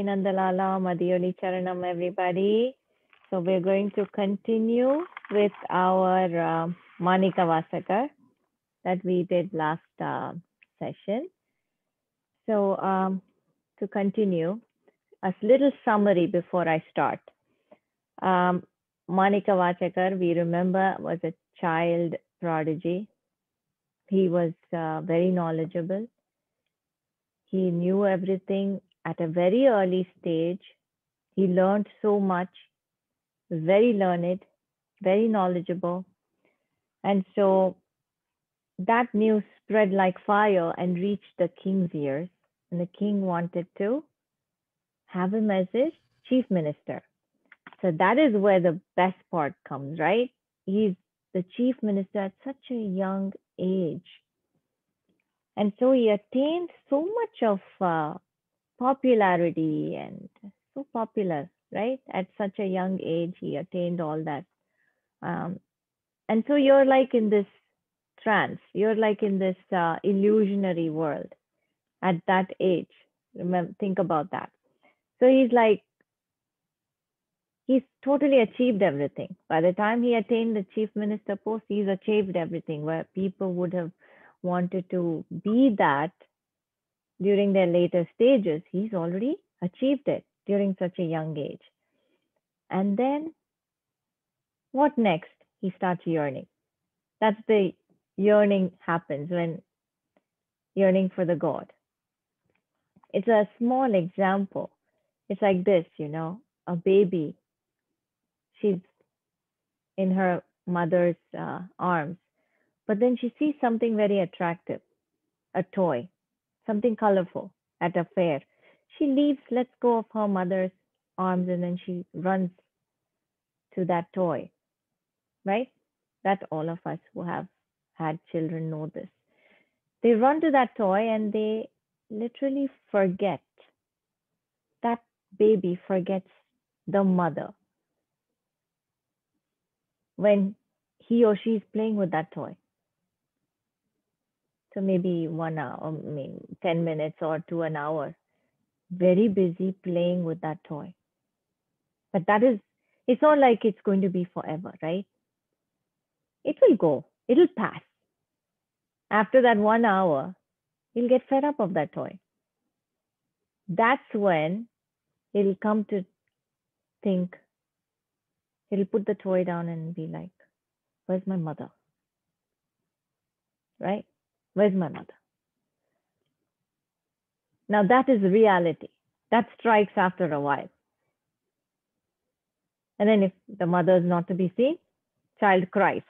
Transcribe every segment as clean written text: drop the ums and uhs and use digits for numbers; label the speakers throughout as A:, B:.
A: Sai Nandalala, Madhyoli Charanam, everybody. So we're going to continue with our Manickavasagar that we did last session. So to continue, a little summary before I start. Um, Manickavasagar, we remember, was a child prodigy. He was very knowledgeable. He knew everything at a very early stage. He learned so much, very learned, very knowledgeable. And so that news spread like fire and reached the king's ears. And the king wanted to have him as his chief minister. So that is where the best part comes, right? He's the chief minister at such a young age. And so he attained so much of popularity and so popular, right? At such a young age, he attained all that. Um, and so you're like in this trance, you're like in this illusionary world at that age. Remember, think about that. So he's totally achieved everything. By the time he attained the chief minister post, he's achieved everything where people would have wanted to be that during their later stages. He's already achieved it during such a young age. And then what next? He starts yearning. That's the yearning happens when yearning for the God. It's a small example. It's like this, a baby. She's in her mother's arms, but then she sees something very attractive, a toy, something colorful at a fair. She leaves, lets go of her mother's arms, and then she runs to that toy, right? That all of us who have had children know this. They run to that toy and they literally forget. That baby forgets the mother when he or she is playing with that toy. So maybe 1 hour, 10 minutes or to an hour, very busy playing with that toy. But it's not like it's going to be forever, right? It will go, it'll pass. After that 1 hour, he'll get fed up of that toy. That's when he'll come to think, he'll put the toy down and be like, where's my mother? Right? Where's my mother? Now that is reality. That strikes after a while. And then if the mother is not to be seen, child cries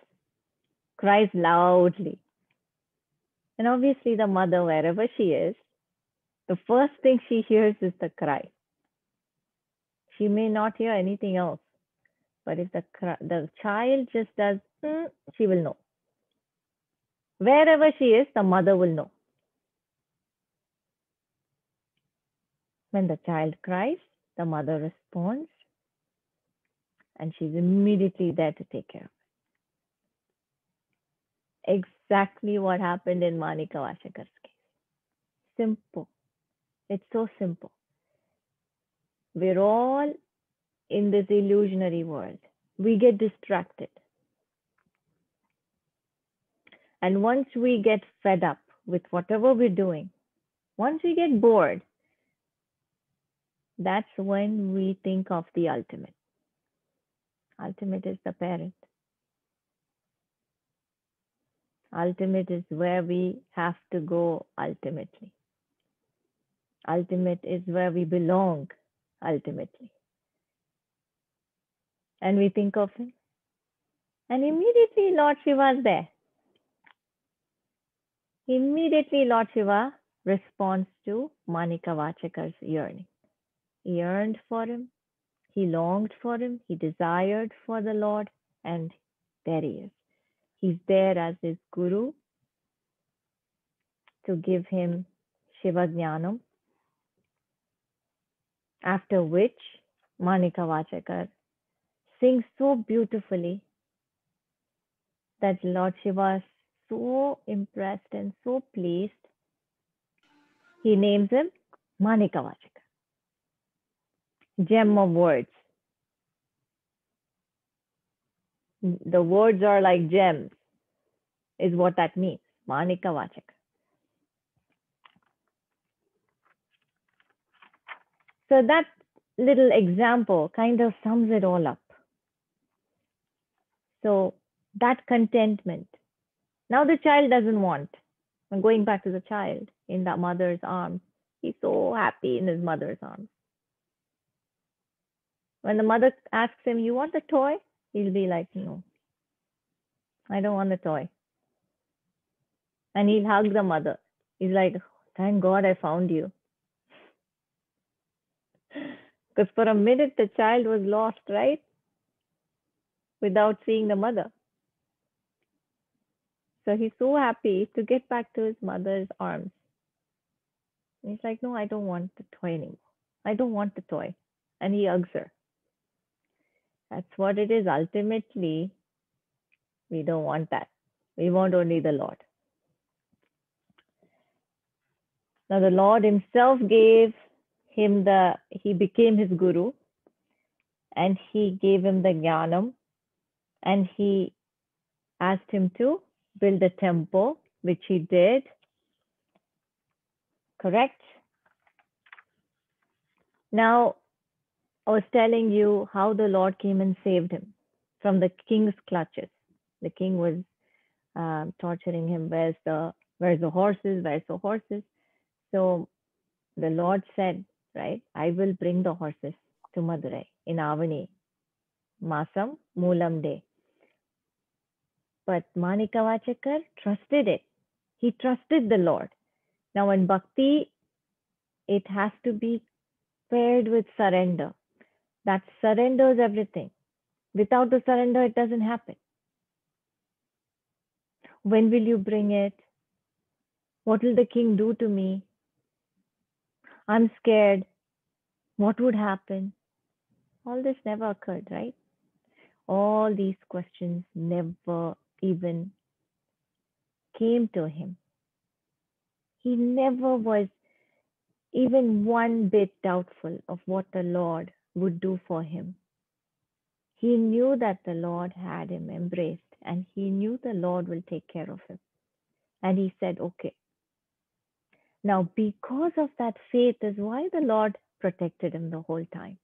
A: loudly. And obviously the mother, wherever she is, the first thing she hears is the cry. She may not hear anything else, but if the child just does, she will know. Wherever she is, the mother will know. When the child cries, the mother responds, and she's immediately there to take care of it. Exactly what happened in Manickavasagar's case. Simple. It's so simple. We're all in this illusionary world. We get distracted. And once we get fed up with whatever we're doing, once we get bored, that's when we think of the ultimate. Ultimate is the parent. Ultimate is where we have to go ultimately. Ultimate is where we belong ultimately. And we think of him. And immediately Lord Shiva is there. Immediately Lord Shiva responds to Manickavasagar's yearning. He yearned for him. He longed for him. He desired for the Lord. And there he is. He's there as his guru to give him Shiva Jnanam. After which Manickavasagar sings so beautifully that Lord Shiva is so impressed and so pleased. He names him Manickavasagar. Gem of words. The words are like gems, is what that means. Manickavasagar. So that little example kind of sums it all up. So that contentment. Now the child doesn't want. I'm going back to the child in the mother's arms. He's so happy in his mother's arms. When the mother asks him, "You want the toy?" He'll be like, "No, I don't want the toy." And he'll hug the mother. He's like, "Thank God I found you." Because for a minute the child was lost, right? Without seeing the mother. So he's so happy to get back to his mother's arms. And he's like, "No, I don't want the toy anymore. I don't want the toy." And he hugs her. That's what it is. Ultimately, we don't want that. We want only the Lord. Now, the Lord Himself He became his guru, and He gave him the jnanam, and He asked him to build a temple, which he did. Correct? Now, I was telling you how the Lord came and saved him from the king's clutches. The king was torturing him. Where's the horses? Where's the horses? So the Lord said, right, I will bring the horses to Madurai in Avani Masam Moolam Day. But Manickavasagar trusted it. He trusted the Lord. Now, in bhakti, it has to be paired with surrender. That surrenders everything. Without the surrender, it doesn't happen. When will you bring it? What will the king do to me? I'm scared. What would happen? All this never occurred, right? All these questions never even came to him. He never was even one bit doubtful of what the Lord would do for him. He knew that the Lord had him embraced, and he knew the Lord will take care of him. And he said, okay. Now, because of that faith is why the Lord protected him the whole time.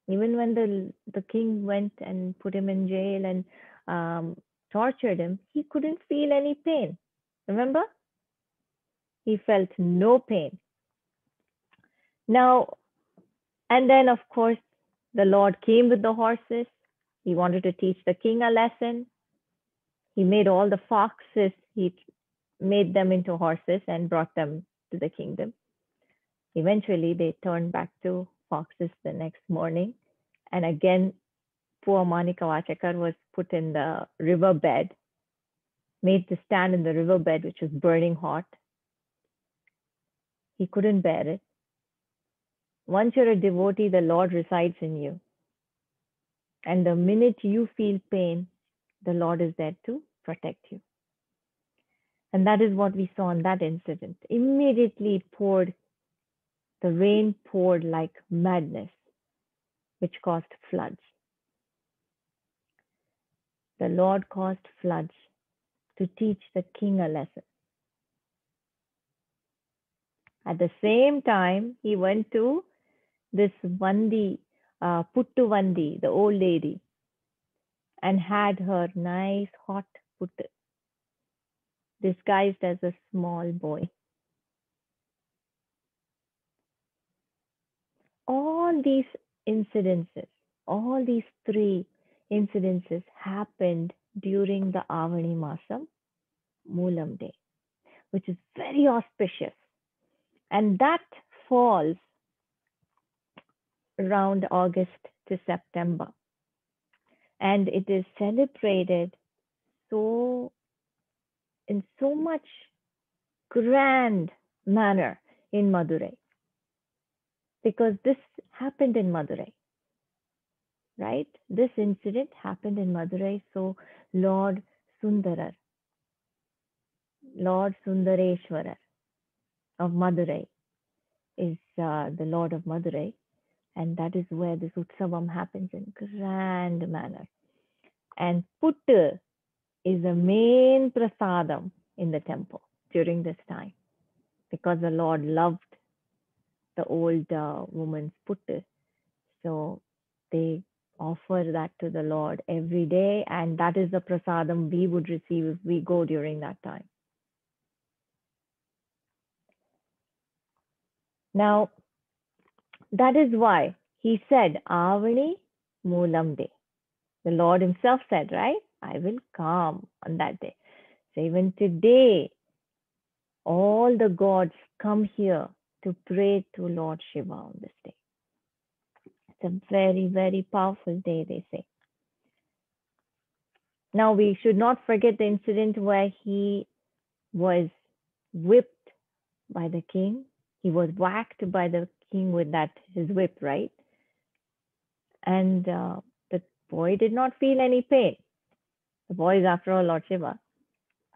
A: Even when the king went and put him in jail and tortured him, he couldn't feel any pain. Remember? He felt no pain. Now, and then, of course, the Lord came with the horses. He wanted to teach the king a lesson. He made all the foxes, he made them into horses and brought them to the kingdom. Eventually, they turned back to foxes the next morning. And again, poor Manickavasagar was put in the riverbed, made to stand in the riverbed, which was burning hot. He couldn't bear it. Once you're a devotee, the Lord resides in you. And the minute you feel pain, the Lord is there to protect you. And that is what we saw in that incident. Immediately the rain poured like madness, which caused floods. The Lord caused floods to teach the king a lesson. At the same time, he went to this Vandi, Puttu Vandi, the old lady, and had her nice hot puttu disguised as a small boy. All these incidences, all these three incidences happened during the Avani Masam Moolam Day, which is very auspicious. And that falls around August to September. And it is celebrated so in so much grand manner in Madurai. Because this happened in Madurai, right? This incident happened in Madurai. So Lord Sundarar, Lord Sundareshwarar of Madurai is the Lord of Madurai. And that is where this Utsavam happens in grand manner. And Puttu is the main prasadam in the temple during this time because the Lord loved the old woman's Puttu. So they offer that to the Lord every day, and that is the prasadam we would receive if we go during that time. Now, that is why he said, Avani Moolam De. The Lord himself said, right? I will come on that day. So even today, all the gods come here to pray to Lord Shiva on this day. It's a very, very powerful day, they say. Now, we should not forget the incident where he was whipped by the king. He was whacked by the king with that his whip, right? And the boy did not feel any pain. The boy is after all Lord Shiva.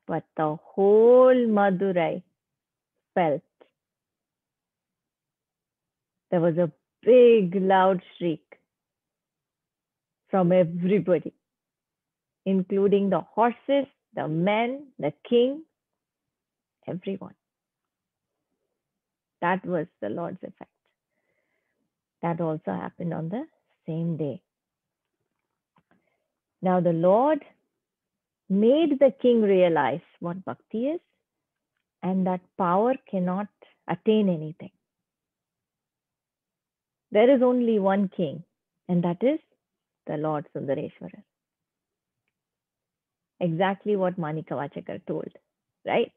A: But the whole Madurai felt. There was a big loud shriek from everybody, including the horses, the men, the king, everyone. That was the Lord's effect. That also happened on the same day. Now the Lord made the king realize what bhakti is and that power cannot attain anything. There is only one king, and that is the Lord Sundareshwarar. Exactly what Manickavasagar told, right?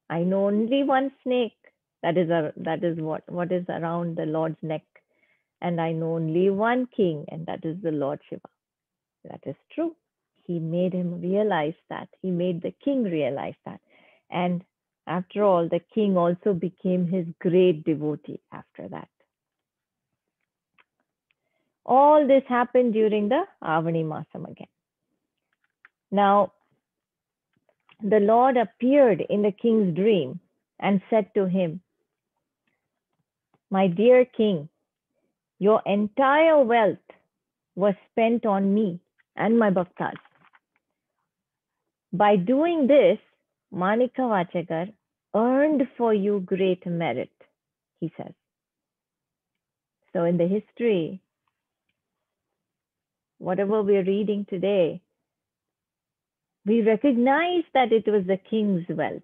A: I know only one snake. That is what is around the Lord's neck, and I know only one king, and that is the Lord Shiva. That is true. He made him realize that. He made the king realize that, and after all, the king also became his great devotee after that. All this happened during the Avani Masam again. Now, the Lord appeared in the king's dream and said to him, My dear king, your entire wealth was spent on me and my bhaktas. By doing this, Manickavasagar earned for you great merit, he says. So in the history, whatever we're reading today, we recognize that it was the king's wealth,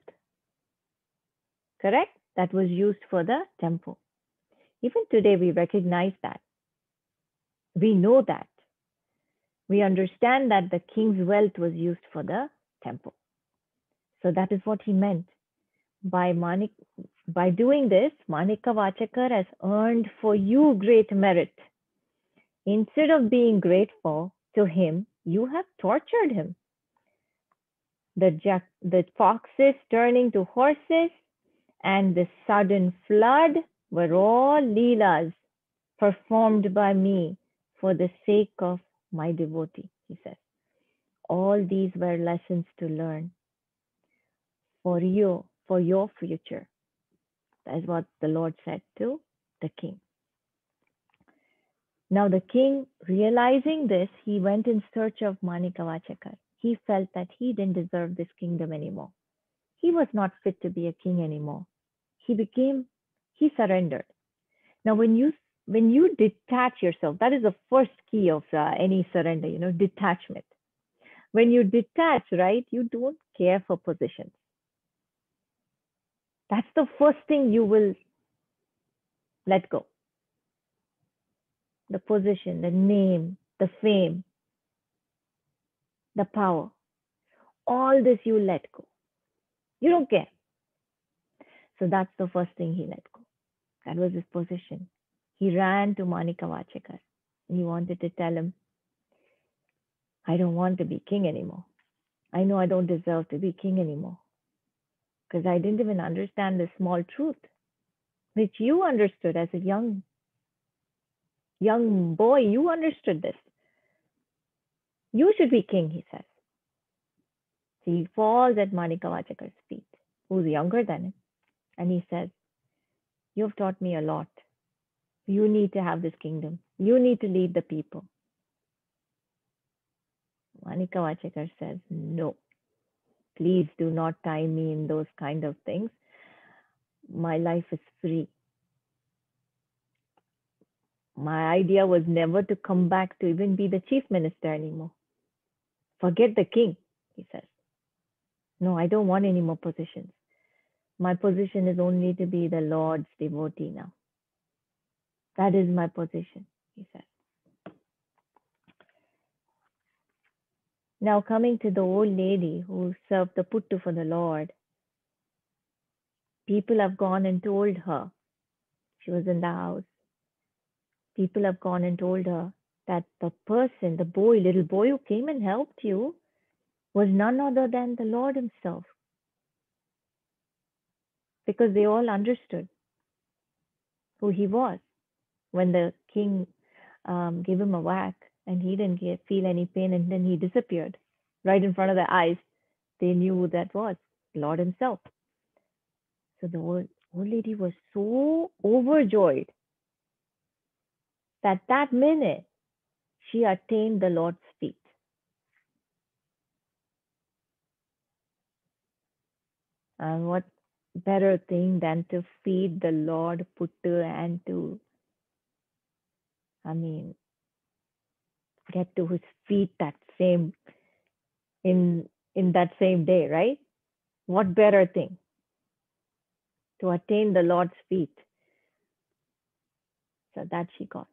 A: correct? That was used for the temple. Even today, we recognize that. We know that. We understand that the king's wealth was used for the temple. So that is what he meant. By doing this, Manickavasagar has earned for you great merit. Instead of being grateful to him, you have tortured him. The foxes turning to horses and the sudden flood were all leelas performed by me for the sake of my devotee, he says. All these were lessons to learn for you, for your future. That is what the Lord said to the king. Now the king, realizing this, he went in search of Manickavasagar. He felt that he didn't deserve this kingdom anymore. He was not fit to be a king anymore. He surrendered. Now when you detach yourself, that is the first key of any surrender, detachment. When you detach, right, you don't care for positions. That's the first thing you will let go. The position, the name, the fame, the power. All this you let go. You don't care. So that's the first thing he let go. That was his position. He ran to Manickavasagar. He wanted to tell him, I don't want to be king anymore. I know I don't deserve to be king anymore. Because I didn't even understand this small truth, which you understood as a young boy. You understood this. You should be king, he says. So he falls at Manickavasagar's feet, who's younger than him. And he says, You've taught me a lot. You need to have this kingdom. You need to lead the people. Manickavasagar says, no, please do not tie me in those kind of things. My life is free. My idea was never to come back to even be the chief minister anymore. Forget the king, he says. No, I don't want any more positions. My position is only to be the Lord's devotee now. That is my position, he says. Now, coming to the old lady who served the puttu for the Lord, people have gone and told her, she was in the house, people have gone and told her that the person, the boy, little boy who came and helped you, was none other than the Lord Himself. Because they all understood who He was. When the king gave him a whack and he didn't feel any pain, and then he disappeared right in front of their eyes, they knew who that was, Lord Himself. So the old lady was so overjoyed that minute she attained the Lord's feet. And what better thing than to feed the Lord Puttu and to, get to his feet that same in that same day, right? What better thing to attain the Lord's feet? So that she got.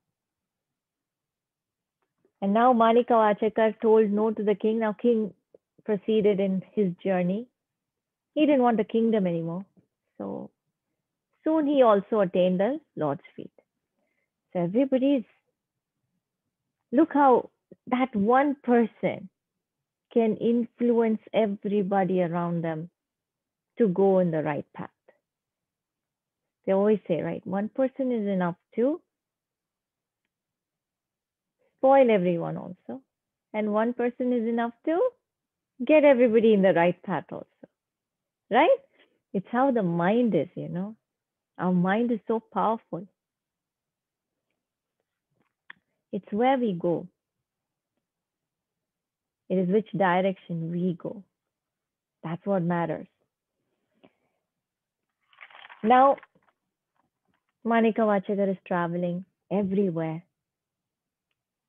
A: And now Manickavasagar told no to the king. Now king proceeded in his journey. He didn't want the kingdom anymore. So soon he also attained the Lord's feet. So everybody's, look how that one person can influence everybody around them to go in the right path. They always say, right, one person is enough to spoil everyone also. And one person is enough to get everybody in the right path also. Right? It's how the mind is, Our mind is so powerful. It's where we go. It is which direction we go. That's what matters. Now, Manickavasagar is traveling everywhere.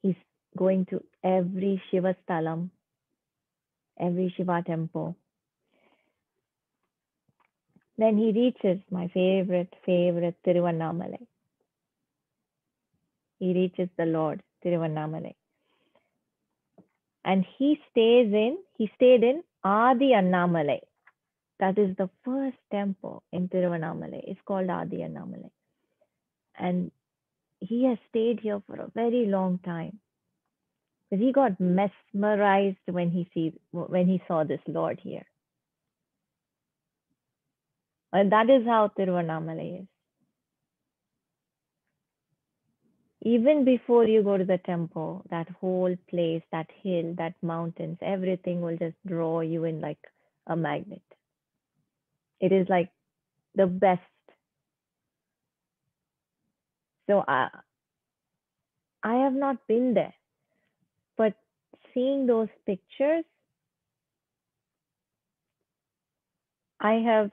A: He's going to every Shiva Stalam, every Shiva temple. Then he reaches my favorite Tiruvannamalai. He reaches the Lord, Tiruvannamalai. And he stayed in Adi Annamalai. That is the first temple in Tiruvannamalai. It's called Adi Annamalai. And he has stayed here for a very long time. But he got mesmerized when he saw this Lord here. And that is how Tiruvannamalai is. Even before you go to the temple, that whole place, that hill, that mountains, everything will just draw you in like a magnet. It is like the best. So I have not been there, but seeing those pictures, I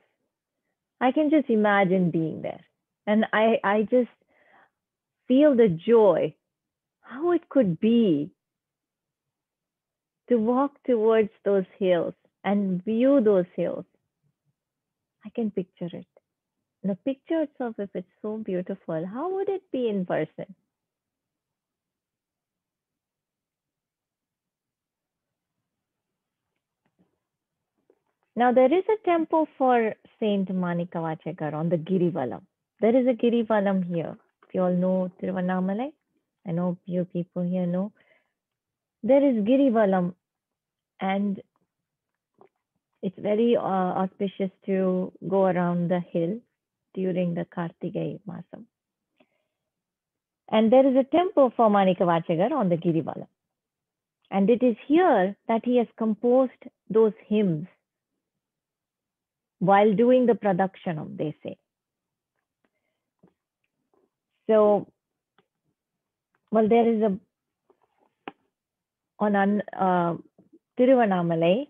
A: can just imagine being there. And I just feel the joy, how it could be to walk towards those hills and view those hills. I can picture it. The picture itself, if it's so beautiful, how would it be in person? Now, there is a temple for Saint Manickavasagar on the Girivalam. There is a Girivalam here. If you all know Tiruvannamalai, I know few people here know. There is Girivalam, and it's very auspicious to go around the hill during the Kartigai Masam. And there is a temple for Manickavasagar on the Girivalam. And it is here that he has composed those hymns while doing the Pradakshanam, they say. So Well, there is a on Tiruvannamalai.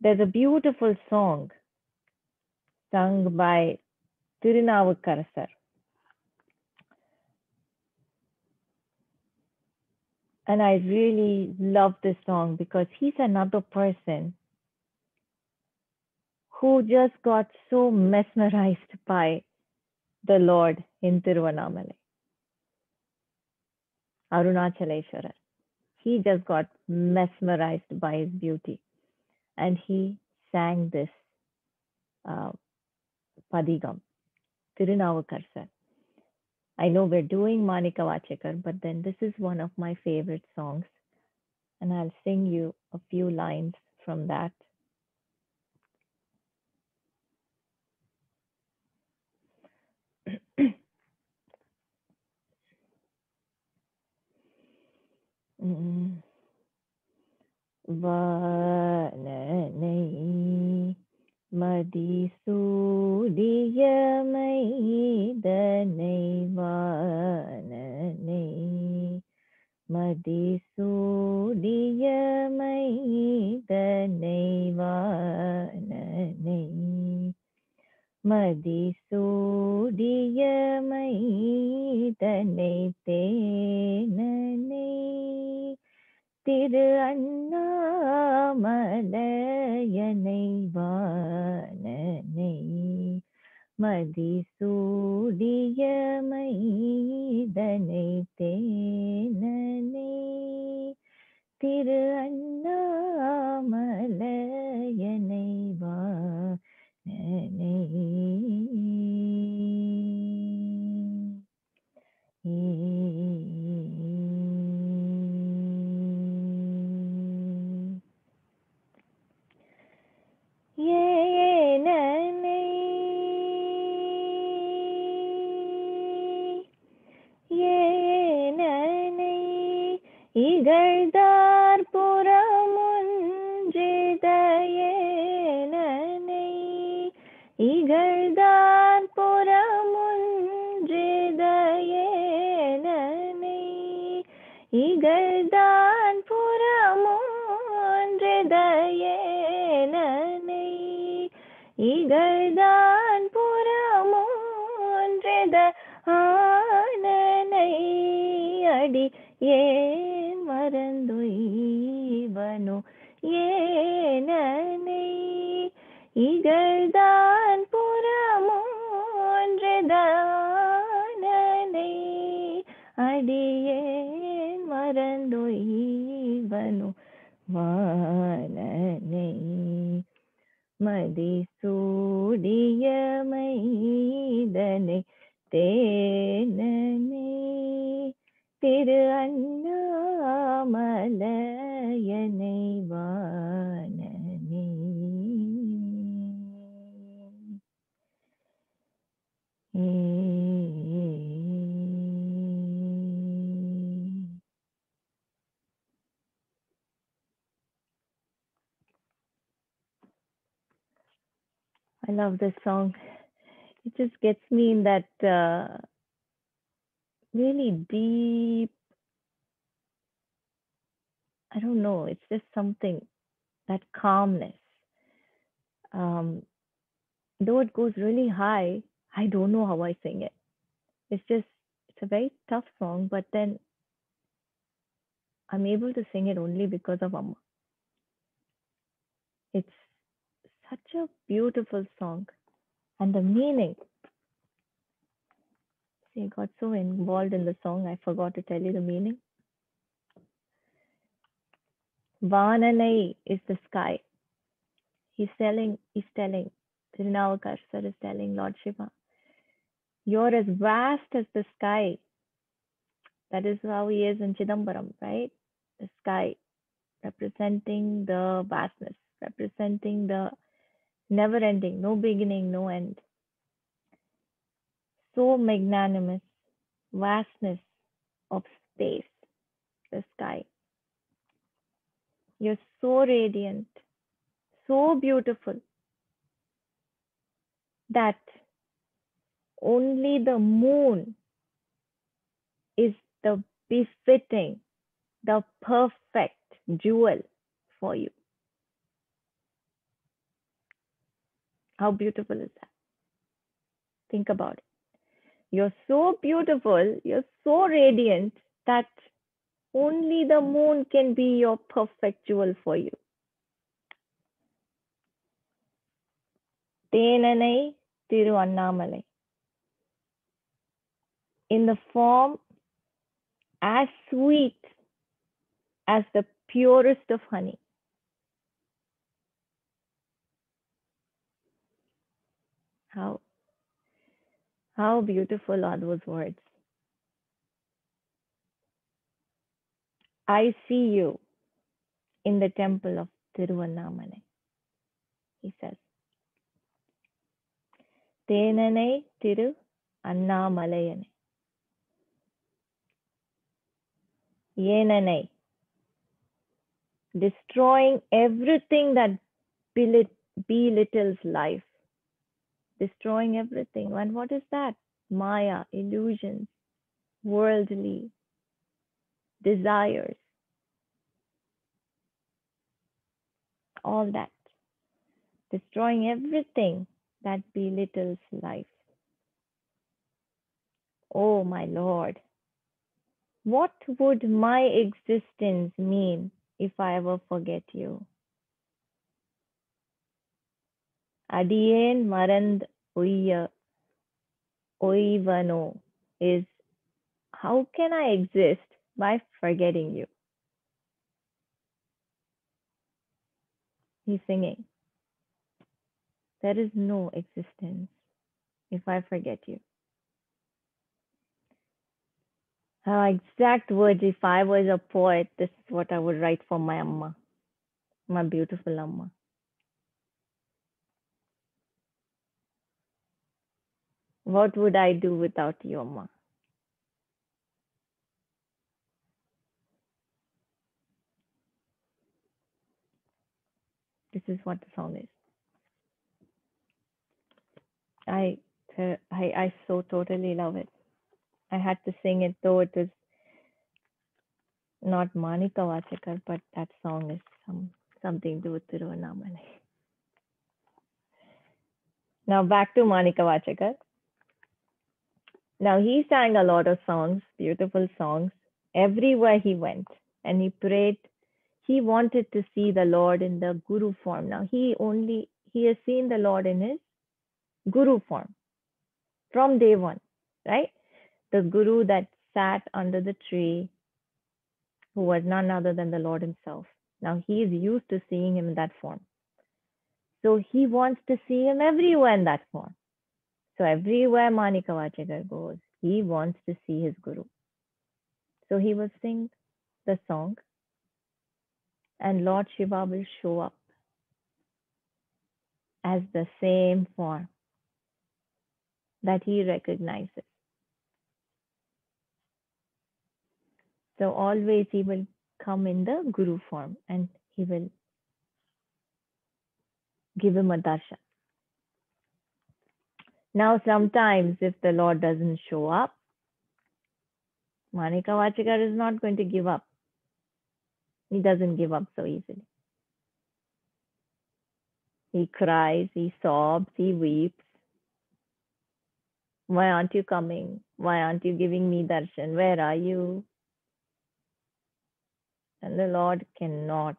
A: There's a beautiful song sung by Tirunavukarasar, and I really love this song because he's another person who just got so mesmerized by the Lord in Tiruvannamalai, Arunachaleshwarar. He just got mesmerized by his beauty, and he sang this uh, Padigam, Tirunavukarasar. I know we're doing Manickavasagar, but then this is one of my favorite songs, and I'll sing you a few lines from that. Mm. வானனை மதிசூடியமைதனை வானனை மதிசூடியமைதனை வானனை மதிசூடியமைதனை தேனனை திரு அண்ணாமலையனை வாணனை மதிசூடியமைதனை தேனனை திரு அண்ணாமலையனை வாணனை ஏனனை ஏனனை இகழ்ந்தார் புறமுன்றிதயேனனை இகழ்ந்தார் புறமுன்றிதயேனனை இகழ்தான் புறமுன்றிதயேனனை இகழ்தான் புறமுன்றித ஆனனை அடி ஏன் மறந்துய்வனோ ஏனனை இகழ்தான் புறமுன்றிதானனை அடியேன் மறந்துய்வனோ வானனை மதிசூடியமைதனை தேனனை திரு அண்ணாமலையனை வாணனை I love this song. It just gets me in that really deep, I don't know, it's just something, that calmness. Um, though it goes really high, I don't know how I sing it. It's just, it's a very tough song, but then I'm able to sing it only because of Amma. It's such a beautiful song. And the meaning, see, I got so involved in the song, I forgot to tell you the meaning. Vananai is the sky. He's telling, Tirunavukarasar is telling Lord Shiva, you're as vast as the sky. That is how he is in Chidambaram, right? The sky, representing the vastness, representing the never ending, no beginning, no end. So magnanimous, vastness of space, the sky. You're so radiant, so beautiful that only the moon is the befitting, the perfect jewel for you. How beautiful is that? Think about it. You're so beautiful, you're so radiant that only the moon can be your perfect jewel for you. Tenanai Tiruvannamalai. In the form as sweet as the purest of honey. How how beautiful are those words? I see you in the temple of Tiruvannamalai, he says. Tenanai Tiru Annamalayane. Yenanai. Destroying everything that belittles life. Destroying everything. And what is that? Maya, illusions, worldly desires, all that. Destroying everything that belittles life. Oh, my Lord, what would my existence mean if I ever forget you? Adien marand oivano is how can I exist by forgetting you? He's singing. There is no existence if I forget you. Exact words, if I was a poet, this is what I would write for my Amma, my beautiful Amma. What would I do without you, Amma? This is what the song is. I I so totally love it. I had to sing it, though it is not Manickavasagar, but that song is something to do with Tiruvannamalai. Now back to Manickavasagar. Now he sang a lot of songs, beautiful songs, everywhere he went, and he prayed. He wanted to see the Lord in the Guru form. Now he has seen the Lord in his Guru form from day one, right? The Guru that sat under the tree, who was none other than the Lord himself. Now he is used to seeing him in that form. So he wants to see him everywhere in that form. So everywhere Manickavasagar goes, he wants to see his Guru. So he will sing the song, and Lord Shiva will show up as the same form that he recognizes. So always he will come in the Guru form and he will give him a darshan. Now, sometimes if the Lord doesn't show up, Manickavasagar is not going to give up. He doesn't give up so easily. He cries, he sobs, he weeps. Why aren't you coming? Why aren't you giving me darshan? Where are you? And the Lord cannot.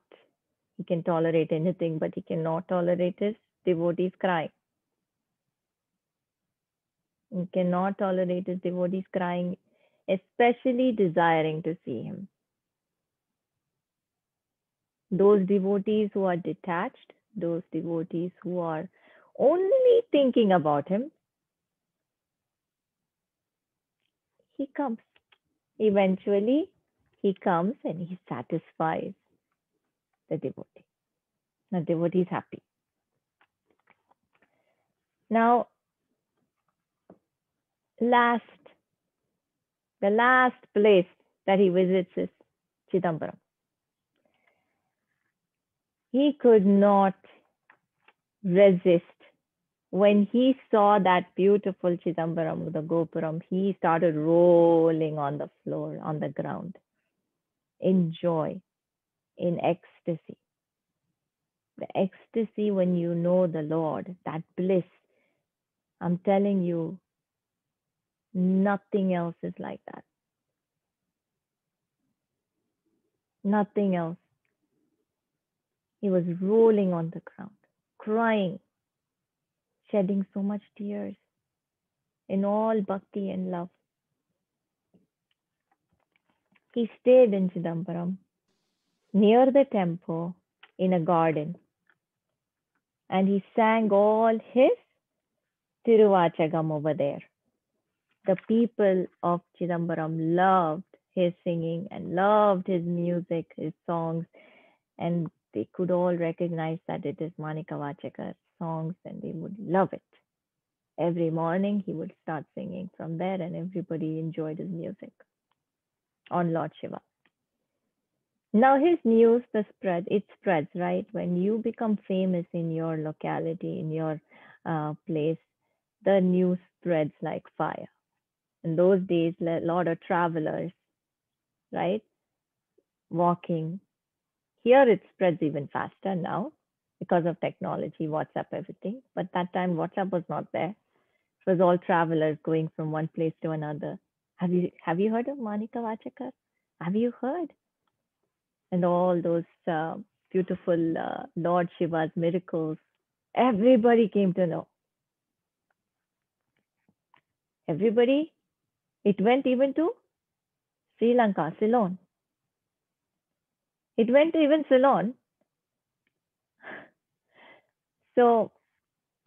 A: He can tolerate anything, but he cannot tolerate his devotees crying. He cannot tolerate his devotees crying, especially desiring to see him. Those devotees who are detached, those devotees who are only thinking about him, he comes. Eventually, he comes and he satisfies the devotee. The devotee is happy. Now, the last place that he visits is Chidambaram. He could not resist when he saw that beautiful Chidambaram, the Gopuram, he started rolling on the floor, on the ground, in joy, in ecstasy. The ecstasy when you know the Lord, that bliss. I'm telling you, nothing else is like that. Nothing else. He was rolling on the ground, crying, shedding so much tears in all bhakti and love. He stayed in Chidambaram, near the temple, in a garden, and he sang all his Tiruvachagam over there. The people of Chidambaram loved his singing and loved his music, his songs, and they could all recognize that it is Manickavasagar songs and they would love it. Every morning he would start singing from there and everybody enjoyed his music on Lord Shiva. Now his news, it spreads, right? When you become famous in your locality, in your place, the news spreads like fire. In those days, a lot of travelers, right, walking. Here it spreads even faster now because of technology, WhatsApp, everything. But that time WhatsApp was not there. It was all travelers going from one place to another. Have you heard of Manickavasagar? Have you heard? And all those beautiful Lord Shiva's miracles. Everybody came to know. Everybody. It went even to Sri Lanka, Ceylon. It went to even Ceylon. So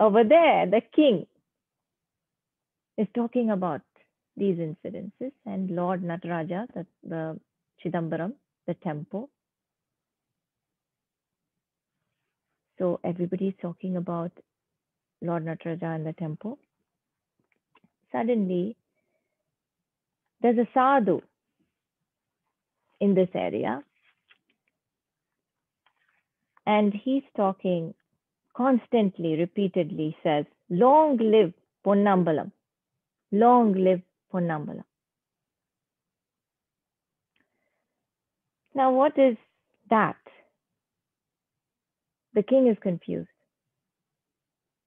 A: over there, the king is talking about these incidences and Lord Nataraja, the Chidambaram, the temple. So everybody is talking about Lord Nataraja and the temple. Suddenly, there's a sadhu in this area, and he's talking constantly, repeatedly says, "Long live Ponnambalam, long live Ponnambalam." Now, what is that? The king is confused.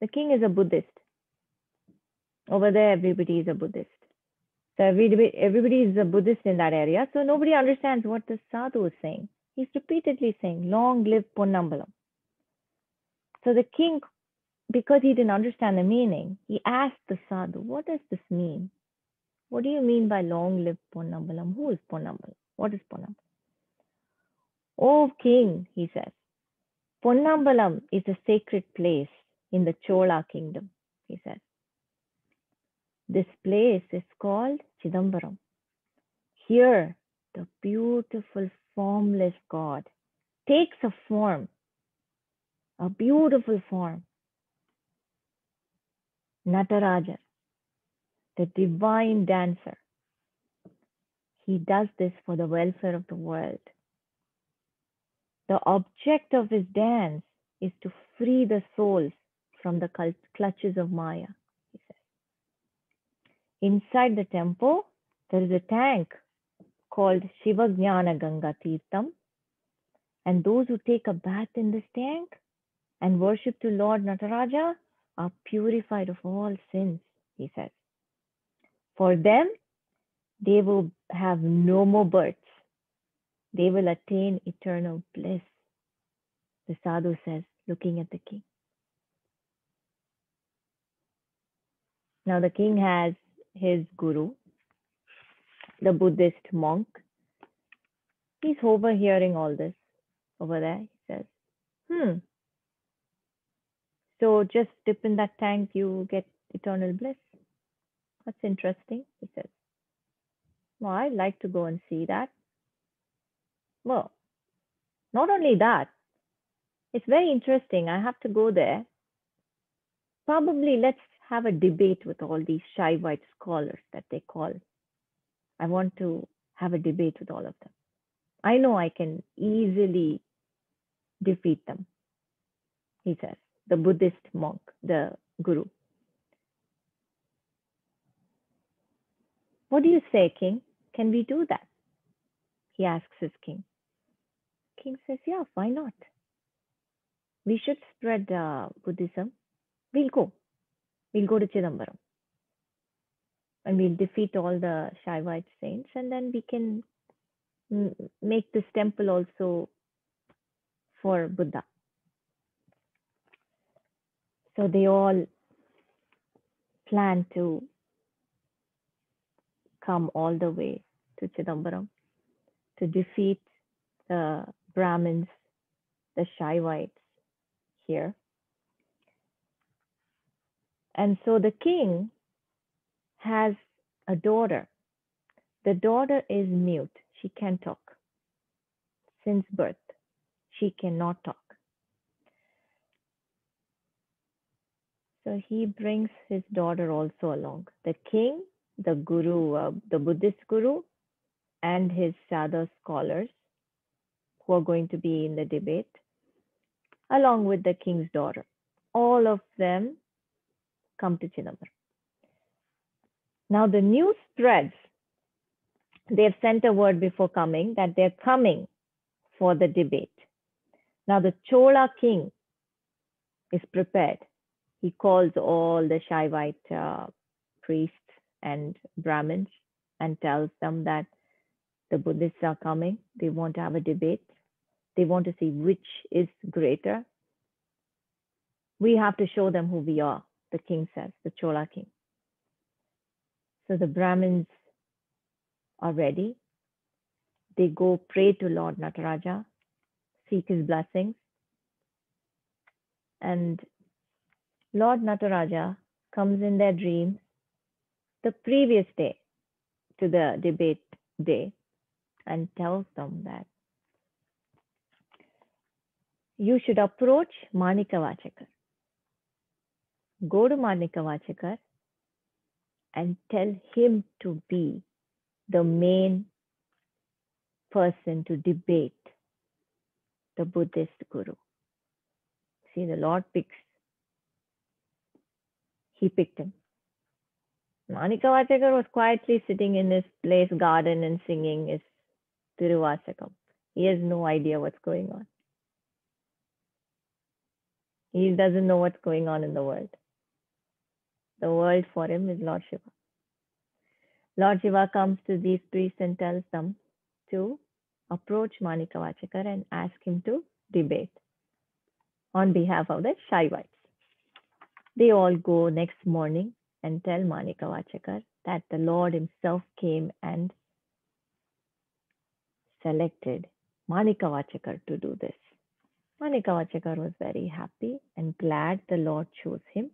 A: The king is a Buddhist. Over there, everybody is a Buddhist. So everybody is a Buddhist in that area. So nobody understands what the sadhu is saying. He's repeatedly saying, "Long live Ponnambalam." So the king, because he didn't understand the meaning, he asked the sadhu, "What does this mean? What do you mean by long live Ponnambalam? Who is Ponnambalam? What is Ponnambalam?" "Oh king," he says, "Ponnambalam is a sacred place in the Chola kingdom," he says. "This place is called Chidambaram. Here, the beautiful formless God takes a form, a beautiful form. Nataraja, the divine dancer. He does this for the welfare of the world. The object of his dance is to free the souls from the clutches of Maya," he says. "Inside the temple, there is a tank called Shiva Jnana Ganga Tirtham, and those who take a bath in this tank and worship to Lord Nataraja are purified of all sins," he says. "For them, they will have no more births. They will attain eternal bliss," the sadhu says, looking at the king. Now the king has his guru, the Buddhist monk. He's overhearing all this over there. He says, so just dip in that tank, you get eternal bliss. That's interesting," he says. "Well, I'd like to go and see that." "Well, not only that, it's very interesting. I have to go there. Probably let's have a debate with all these Shaivite scholars that they call. I want to have a debate with all of them. I know I can easily defeat them," he says, the Buddhist monk, the guru. What do you say, king? Can we do that? He asks his king. King says, yeah, why not? We should spread Buddhism. We'll go. We'll go to Chidambaram and we'll defeat all the Shaivite saints, and then we can make this temple also for Buddha. So they all plan to come all the way to Chidambaram to defeat the Brahmins, the Shaivites here. And so the king has a daughter. The daughter is mute. She can't talk. Since birth, she cannot talk. So he brings his daughter also along. The king, the guru, the Buddhist guru, and his other scholars who are going to be in the debate, along with the king's daughter. All of them come to Chidambaram. Now the news spreads. They've sent a word before coming that they're coming for the debate. Now the Chola king is prepared. He calls all the Shaivite priests and Brahmins and tells them that the Buddhists are coming. They want to have a debate. They want to see which is greater. We have to show them who we are, the king says, the Chola king. So the Brahmins are ready. They go pray to Lord Nataraja, seek his blessings. And Lord Nataraja comes in their dreams the previous day to the debate day and tells them that you should approach Manickavasagar. Go to Manickavasagar and tell him to be the main person to debate the Buddhist guru. See, the Lord he picked him. Manickavasagar was quietly sitting in his place garden and singing his Tiruvasakam. He has no idea what's going on. He doesn't know what's going on in the world. The world for him is Lord Shiva. Lord Shiva comes to these priests and tells them to approach Manickavasagar and ask him to debate on behalf of the Shaivites. They all go next morning and tell Manickavasagar that the Lord himself came and selected Manickavasagar to do this. Manickavasagar was very happy and glad the Lord chose him,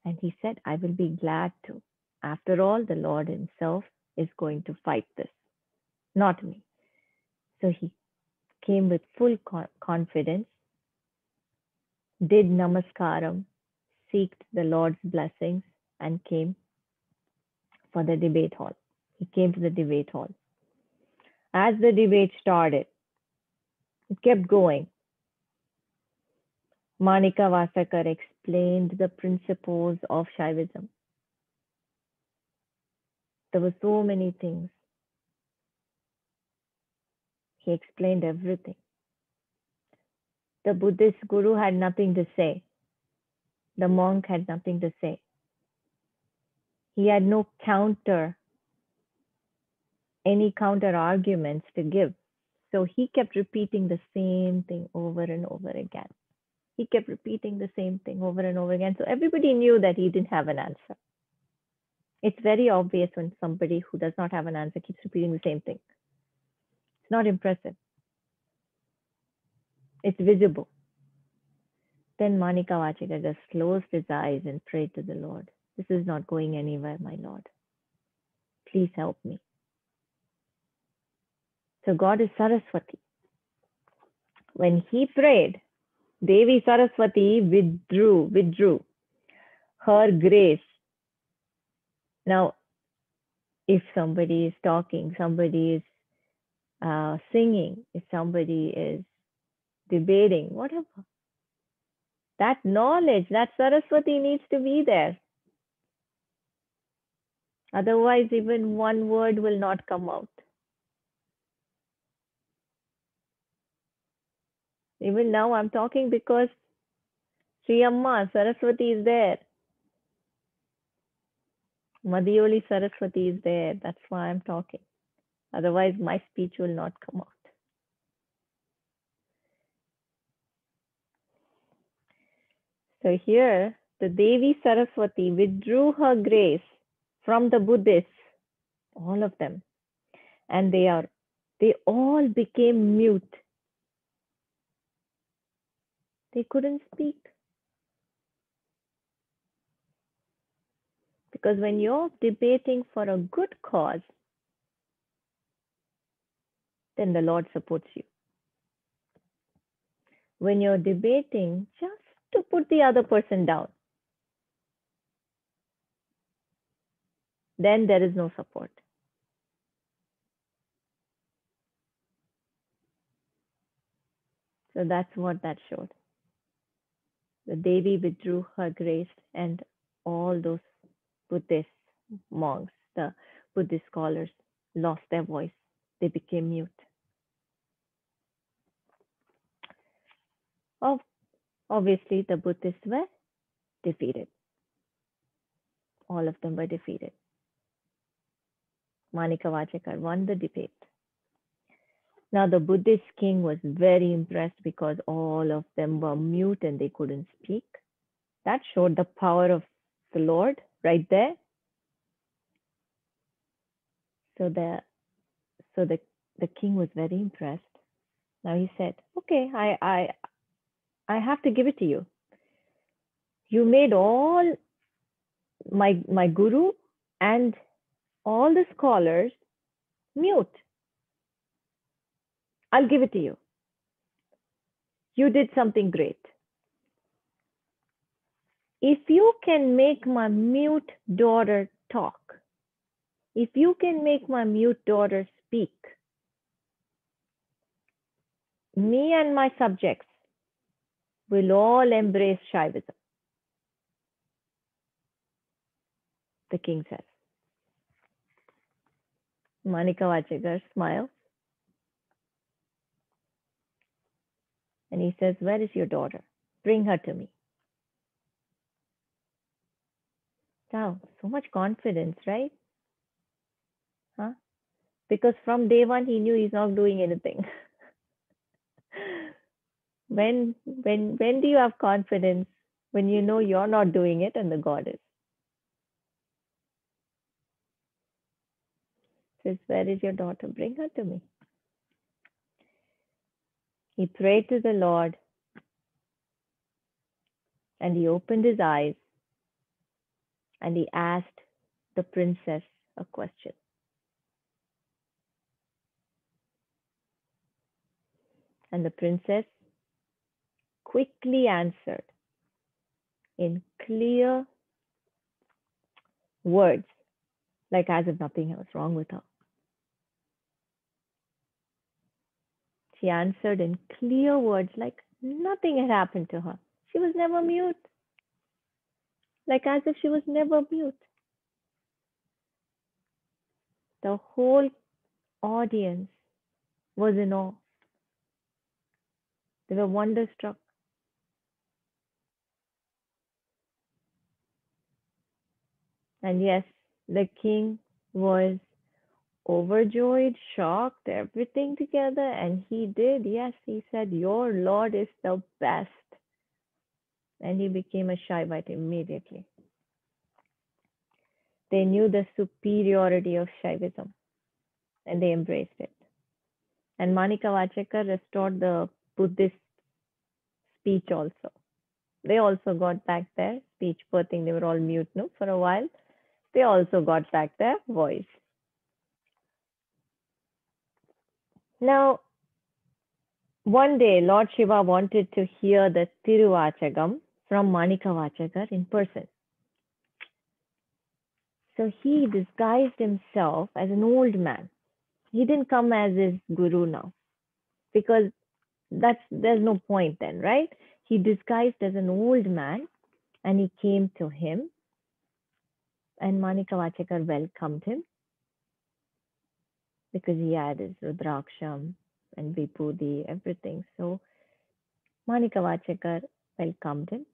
A: and he said, I will be glad to. After all, the Lord himself is going to fight this, not me. So he came with full confidence, did namaskaram, seeked the Lord's blessings, and came for the debate hall. He came to the debate hall. As the debate started, it kept going. Manickavasagar explained the principles of Shaivism. There were so many things. He explained everything. The Buddhist guru had nothing to say. The monk had nothing to say. He had no any counter arguments to give. So he kept repeating the same thing over and over again. He kept repeating the same thing over and over again. So everybody knew that he didn't have an answer. It's very obvious when somebody who does not have an answer keeps repeating the same thing. It's not impressive. It's visible. Then Manickavasagar just closed his eyes and prayed to the Lord. This is not going anywhere, my Lord. Please help me. So God is Saraswati. When he prayed, Devi Saraswati withdrew her grace. Now, if somebody is talking, somebody is singing, if somebody is debating, whatever, that knowledge, that Saraswati needs to be there. Otherwise, even one word will not come out. Even now, I'm talking because Sri Amma, Saraswati is there. Madhyoli Saraswati is there. That's why I'm talking. Otherwise, my speech will not come out. So here, the Devi Saraswati withdrew her grace from the Buddhists, all of them, and they all became mute. They couldn't speak. Because when you're debating for a good cause, then the Lord supports you. When you're debating just to put the other person down, then there is no support. So that's what that showed. The Devi withdrew her grace, and all those Buddhist monks, the Buddhist scholars, lost their voice. They became mute. Obviously, the Buddhists were defeated. All of them were defeated. Manickavasagar won the debate. Now, the Buddhist king was very impressed because all of them were mute and they couldn't speak. That showed the power of the Lord right there. So the king was very impressed. Now he said, "Okay, I have to give it to you. You made all my guru and all the scholars mute. I'll give it to you. You did something great. If you can make my mute daughter talk, if you can make my mute daughter speak, me and my subjects will all embrace Shaivism," the king says. Manickavasagar smiles and he says, "Where is your daughter? Bring her to me." Wow, so much confidence, right? Huh? Because from day one he knew he's not doing anything. When do you have confidence? When you know you're not doing it and the God is. Says, "Where is your daughter? Bring her to me." He prayed to the Lord and he opened his eyes and he asked the princess a question. And the princess quickly answered in clear words, like as if nothing was wrong with her. She answered in clear words, like nothing had happened to her. She was never mute, like as if she was never mute. The whole audience was in awe. They were wonderstruck. And yes, the king was overjoyed, shocked, everything together. And he did, yes, he said, "Your Lord is the best." And he became a Shaivite immediately. They knew the superiority of Shaivism and they embraced it. And Manickavasagar restored the Buddhist speech also. They also got back their speech. Poor thing, they were all mute, no, for a while. They also got back their voice. Now, one day, Lord Shiva wanted to hear the Tiruvachagam from Manickavasagar in person. So he disguised himself as an old man. He didn't come as his guru now because there's no point then, right? He disguised as an old man and he came to him And Manickavasagar welcomed him because he had his Rudraksham and Vibhuti, everything. So Manickavasagar welcomed him.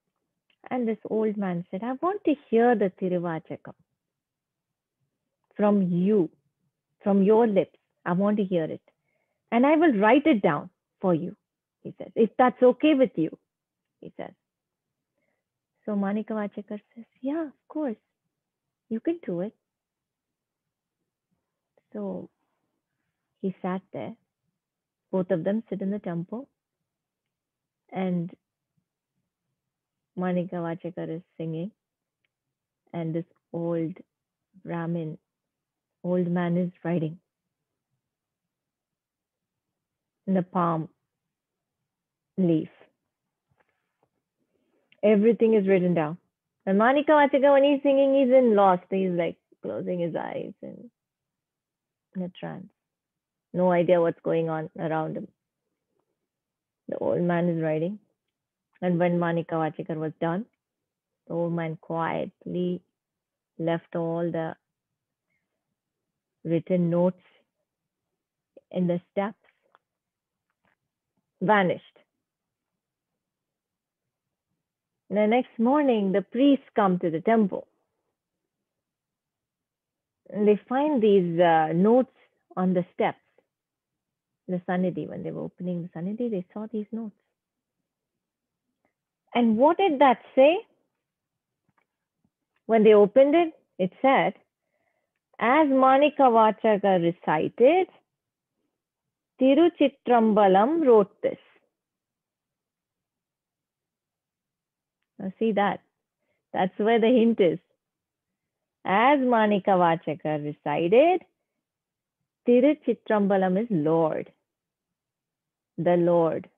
A: And this old man said, I want to hear the Tiruvachakam from you, from your lips. I want to hear it. And I will write it down for you, he says, if that's okay with you, he says. So Manickavachakar says, yeah, of course, you can do it. So he sat there. Both of them sit in the temple, and Manickavachakar is singing, and this old Brahmin, old man is writing in the palm leaf. Everything is written down. And Manickavasagar, when he's singing, he's in lost. He's like closing his eyes and in a trance. No idea what's going on around him. The old man is writing. And when Manickavasagar was done, the old man quietly left all the written notes in the steps, vanished. The next morning, the priests come to the temple. And they find these notes on the steps. The Sannidhi, when they were opening the Sannidhi, they saw these notes. And what did that say? When they opened it, it said, as Manickavasagar recited, Tiruchitrambalam wrote this. Now see that. That's where the hint is. As Manickavasagar recited, Tiruchitrambalam is Lord. The Lord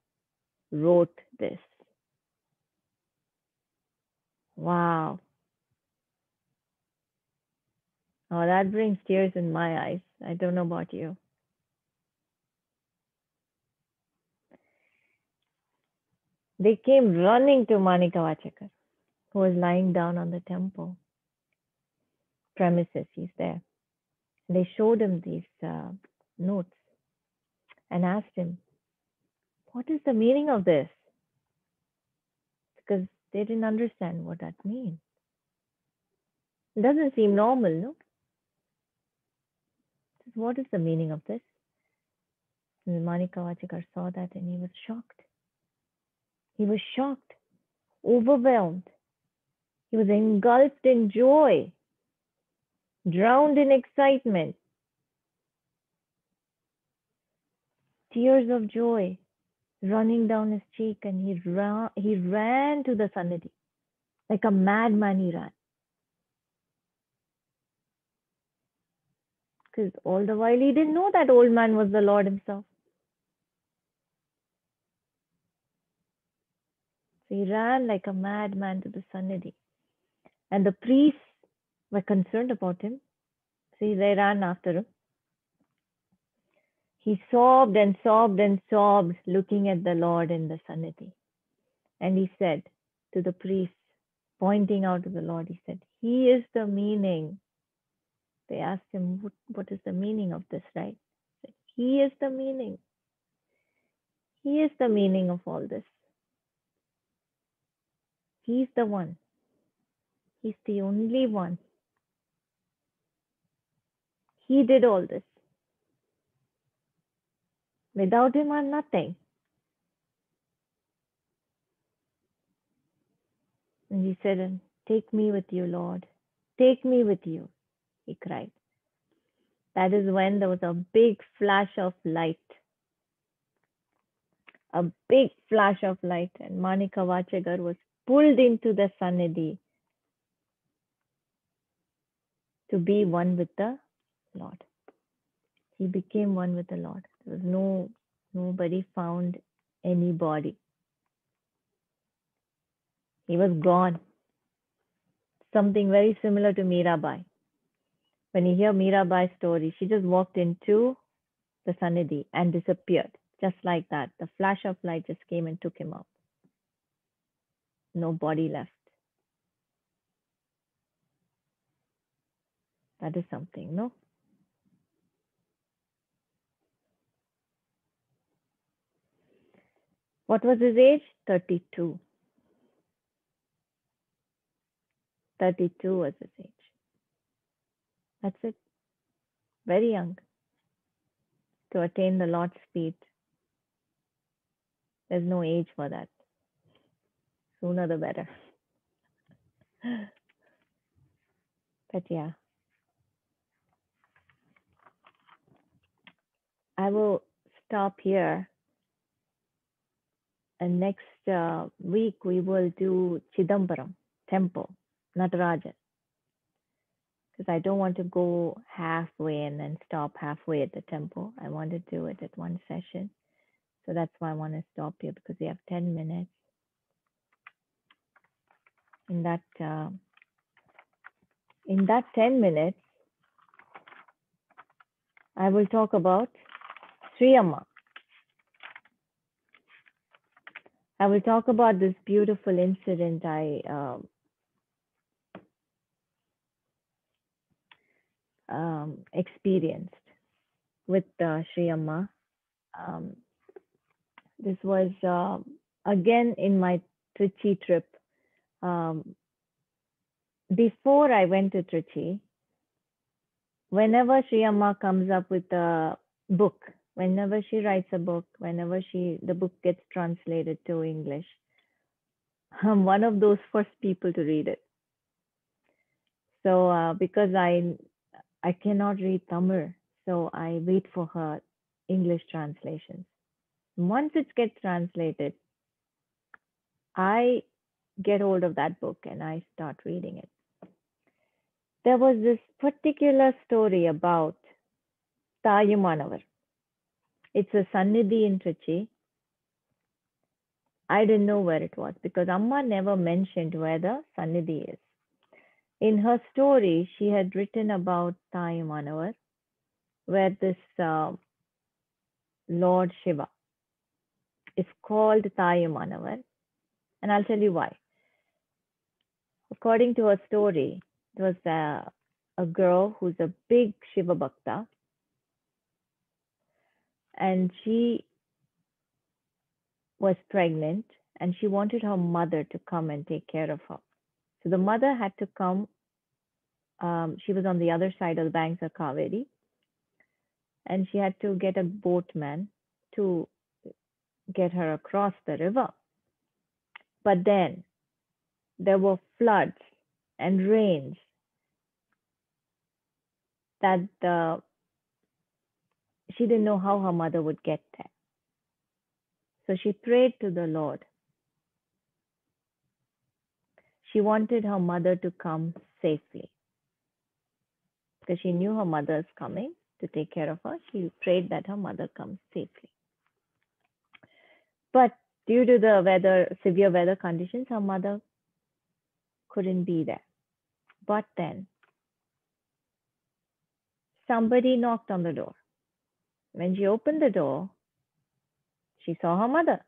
A: wrote this. Wow. Oh, that brings tears in my eyes. I don't know about you. They came running to Manickavasagar, who was lying down on the temple premises. He's there. And they showed him these notes and asked him, what is the meaning of this? Because they didn't understand what that means. It doesn't seem normal, no? What is the meaning of this? And Manickavasagar saw that and he was shocked. He was shocked, overwhelmed. He was engulfed in joy, drowned in excitement. Tears of joy running down his cheek, and he ran to the Sannidhi. Like a madman he ran. Because all the while he didn't know that old man was the Lord himself. So he ran like a madman to the Sannidhi. And the priests were concerned about him. So they ran after him. He sobbed and sobbed and sobbed, looking at the Lord in the Sannidhi. And he said to the priests, pointing out to the Lord, he said, he is the meaning. They asked him, what is the meaning of this, right? He said, he is the meaning. He is the meaning of all this. He's the one. He's the only one. He did all this. Without him, I'm nothing. And he said, take me with you, Lord. Take me with you, he cried. That is when there was a big flash of light. A big flash of light, and Manickavasagar was pulled into the Sannidhi to be one with the Lord. He became one with the Lord. There was nobody found any body. He was gone. Something very similar to Mirabai. When you hear Mirabai's story, she just walked into the Sannidhi and disappeared. Just like that. The flash of light just came and took him out. No body left. That is something, no? What was his age? 32. 32 was his age. That's it. Very young to attain the Lord's feet. There's no age for that. Sooner the better. But yeah, I will stop here. And next week we will do Chidambaram temple, Natarajan, because I don't want to go halfway and then stop halfway at the temple. I want to do it at one session. So that's why I want to stop here because we have 10 minutes. In that 10 minutes, I will talk about Sri Amma. I will talk about this beautiful incident I experienced with Sri Amma. Um, this was again in my Trichy trip. Um, Before I went to Trichy, whenever Sri Amma comes up with a book, whenever she writes a book, whenever the book gets translated to English, I'm one of those first people to read it. So because I cannot read Tamil, so I wait for her English translations. Once it gets translated, I get hold of that book and I start reading it. There was this particular story about Tayumanavar. It's a Sannidhi in Trichy. I didn't know where it was because Amma never mentioned where the Sannidhi is. In her story, she had written about Tayumanavar, where this Lord Shiva is called Tayumanavar, and I'll tell you why. According to her story, it was a girl who's a big Shiva Bhakta, and she was pregnant and she wanted her mother to come and take care of her. So the mother had to come. She was on the other side of the banks of Kaveri, and she had to get a boatman to get her across the river. But then there were floods and rains that she didn't know how her mother would get there. So she prayed to the Lord. She wanted her mother to come safely because she knew her mother is coming to take care of her. She prayed that her mother comes safely. But due to the severe weather conditions, her mother couldn't be there. But then somebody knocked on the door. When she opened the door, she saw her mother.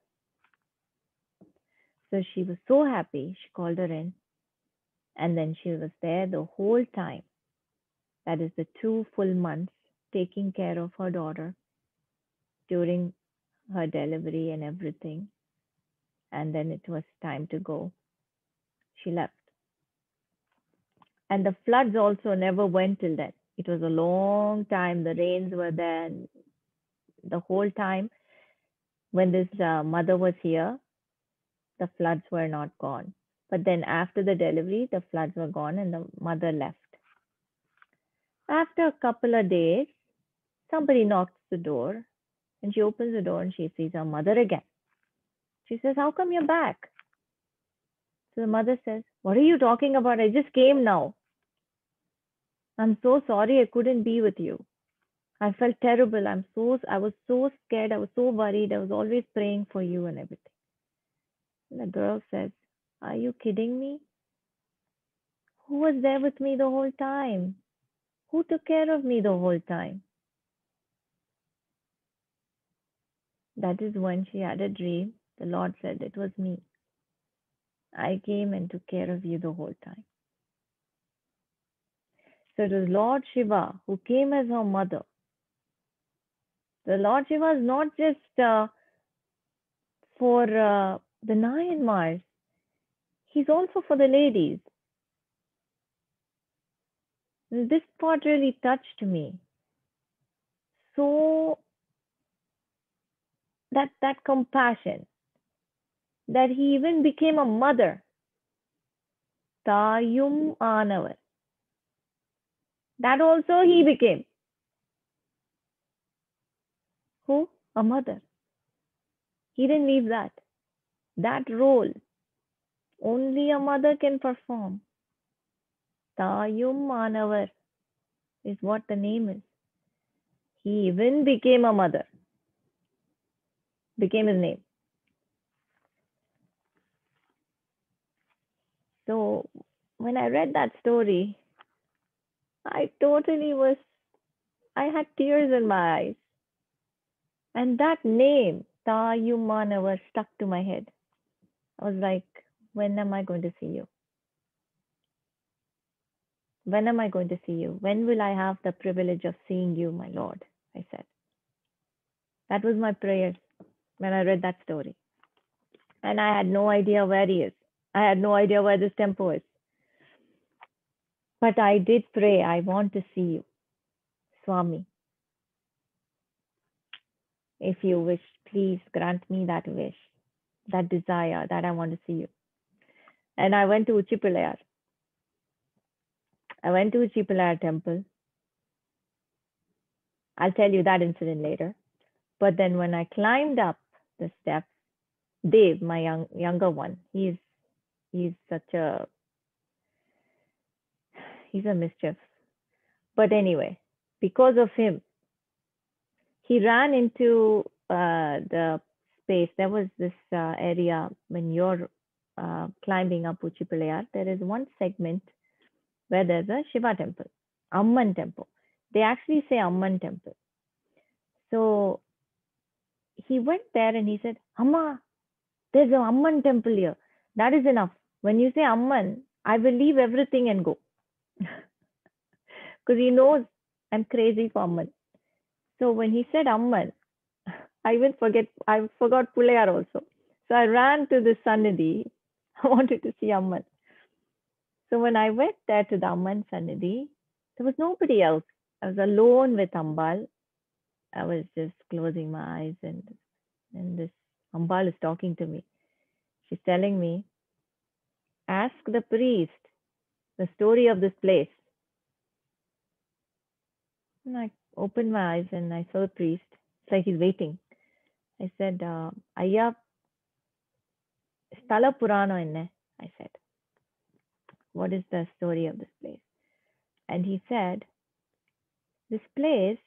A: So she was so happy, she called her in. And then she was there the whole time. That is the 2 full months taking care of her daughter during her delivery and everything. And then it was time to go. She left. And the floods also never went till then. It was a long time. The rains were there. And the whole time when this mother was here, the floods were not gone. But then after the delivery, the floods were gone and the mother left. After a couple of days, somebody knocks the door and she opens the door and she sees her mother again. She says, "How come you're back?" So the mother says, "What are you talking about? I just came now. I'm so sorry I couldn't be with you. I felt terrible. I was so scared. I was so worried. I was always praying for you and everything." And the girl says, "Are you kidding me? Who was there with me the whole time? Who took care of me the whole time?" That is when she had a dream. The Lord said, "It was me. I came and took care of you the whole time." So it was Lord Shiva who came as her mother. The Lord Shiva is not just for the Nayanmars, he's also for the ladies. This part really touched me. So that compassion, that he even became a mother. Tayum Anavar. That also he became. Who? A mother. He didn't leave that. That role only a mother can perform. Tayum Anavar is what the name is. He even became a mother. Became his name. So when I read that story, I totally was, I had tears in my eyes. And that name, Tayumanavar, stuck to my head. I was like, when am I going to see you? When am I going to see you? When will I have the privilege of seeing you, my Lord? I said. That was my prayer when I read that story. And I had no idea where he is. I had no idea where this temple is. But I did pray, I want to see you, Swami. If you wish, please grant me that wish, that desire, that I want to see you. And I went to Uchipilayar. I went to Uchipilayar temple. I'll tell you that incident later. But then when I climbed up the steps, Dave, my younger one, he's such a he's a mischief. But anyway, because of him, he ran into the space. There was this area when you're climbing up Uchipilayar. There is one segment where there's a Shiva temple, Amman temple. They actually say Amman temple. So he went there and he said, Amma, there's an Amman temple here. That is enough. When you say Amman, I will leave everything and go. Because he knows I'm crazy for Amman. So when he said Amman, I forgot Pulayar also. So I ran to the Sannidhi. I wanted to see Amman. So when I went there to the Amman Sannidhi, there was nobody else. I was alone with Ambal. I was just closing my eyes and this Ambal is talking to me. She's telling me, ask the priest the story of this place. And I opened my eyes and I saw the priest. It's like he's waiting. I said, Ayya, Sthala Purana inne? I said, what is the story of this place? And he said, this place,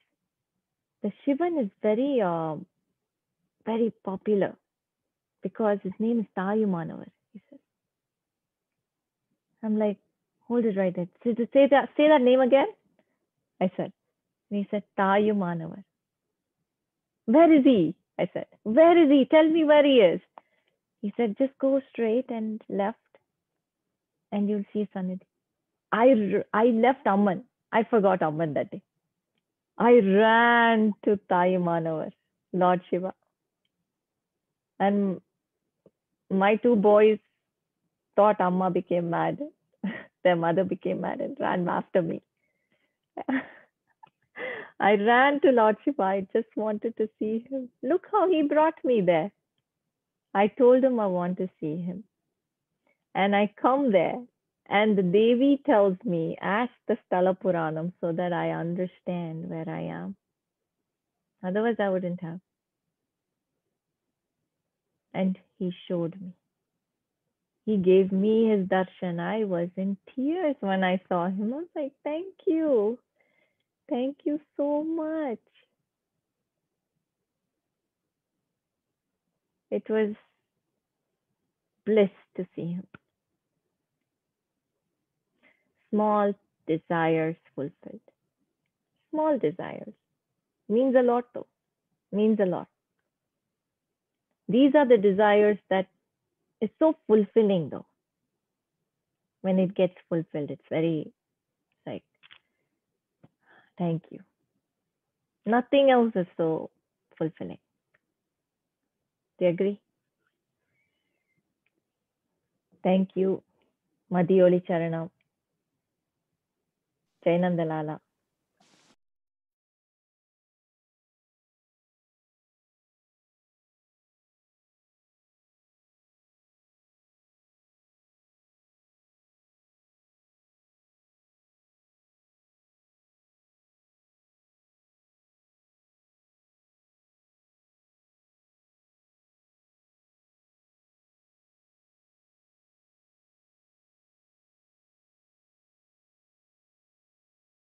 A: the Shivan is very popular because his name is Tayumanavar. He said, I'm like, hold it right there. Say that name again. I said, and he said, Tayumanavar. Where is he? I said, where is he? Tell me where he is. He said, just go straight and left and you'll see Sannidhi. I left Amman. I forgot Amman that day. I ran to Tayumanavar, Lord Shiva. And my two boys thought Amma became mad. Their mother became mad and ran after me. I ran to Lord Shiva. I just wanted to see him. Look how he brought me there. I told him I want to see him. And I come there, and the Devi tells me, ask the Sthala Puranam so that I understand where I am. Otherwise, I wouldn't have. And he showed me. He gave me his darshan. I was in tears when I saw him. I was like, thank you. Thank you so much. It was bliss to see him. Small desires fulfilled. Small desires. Means a lot though. Means a lot. These are the desires that is so fulfilling though. When it gets fulfilled, it's very like Thank you. Nothing else is so fulfilling. Do you agree? Thank you. Madhiyoli Charanam. Jainandalala.